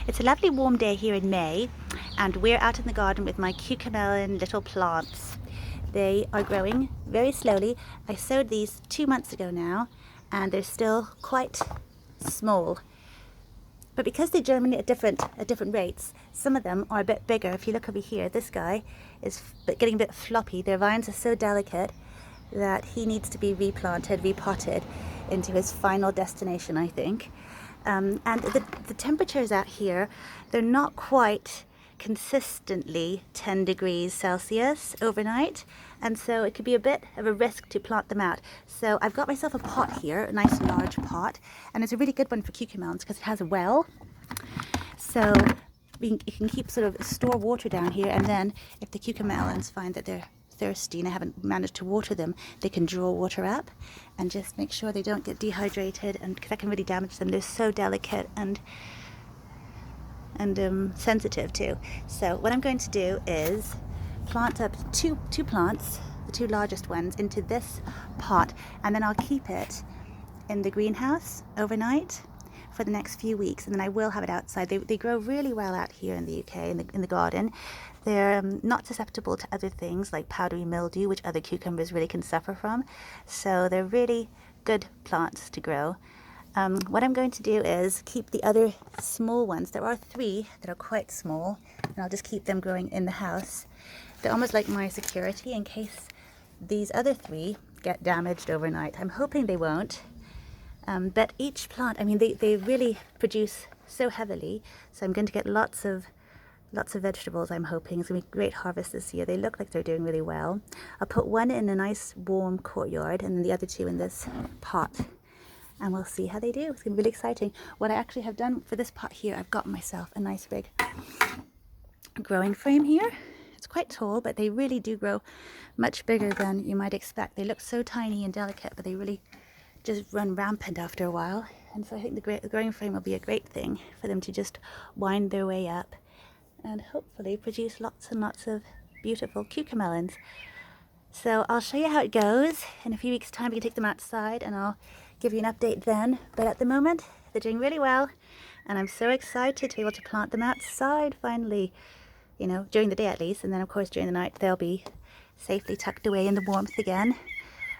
It's a lovely warm day here in May, and we're out in the garden with my cucamelon little plants. They are growing very slowly. I sowed these 2 months ago now, and they're still quite small. But because they germinate at different rates, some of them are a bit bigger. If you look over here, this guy is getting a bit floppy. Their vines are so delicate that he needs to be replanted, repotted into his final destination, I think. And the temperatures out here, they're not quite consistently 10 degrees Celsius overnight, and so it could be a bit of a risk to plant them out. So I've got myself a pot here, a nice large pot, and it's a really good one for cucamelons because it has a well. So you can keep store water down here, and then if the cucamelons find that they're thirsty and I haven't managed to water them, they can draw water up and just make sure they don't get dehydrated, and that can really damage them. They're so delicate and sensitive too. So what I'm going to do is plant up two plants, the two largest ones, into this pot, and then I'll keep it in the greenhouse overnight for the next few weeks, and then I will have it outside. They grow really well out here in the UK, in the garden. They're not susceptible to other things like powdery mildew, which other cucumbers really can suffer from. So they're really good plants to grow. What I'm going to do is keep the other small ones. There are 3 that are quite small, and I'll just keep them growing in the house. They're almost like my security in case these other 3 get damaged overnight. I'm hoping they won't. But each plant, I mean, they really produce so heavily, so I'm going to get lots of vegetables, I'm hoping. It's going to be a great harvest this year. They look like they're doing really well. I'll put one in a nice warm courtyard and then the other 2 in this pot, and we'll see how they do. It's going to be really exciting. What I actually have done for this pot here, I've got myself a nice big growing frame here. It's quite tall, but they really do grow much bigger than you might expect. They look so tiny and delicate, but they really just run rampant after a while. And so I think the growing frame will be a great thing for them to just wind their way up and hopefully produce lots and lots of beautiful cucamelons. So I'll show you how it goes. In a few weeks' time, we can take them outside and I'll give you an update then. But at the moment, they're doing really well, and I'm so excited to be able to plant them outside finally, you know, during the day at least. And then of course during the night they'll be safely tucked away in the warmth again,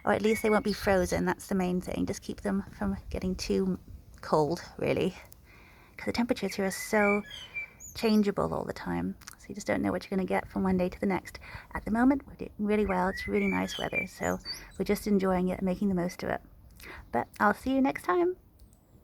or at least they won't be frozen. That's the main thing. Just keep them from getting too cold, really, because the temperatures here are so changeable all the time, so you just don't know what you're going to get from one day to the next. At the moment we're doing really well. It's really nice weather, so we're just enjoying it and making the most of it. But I'll see you next time.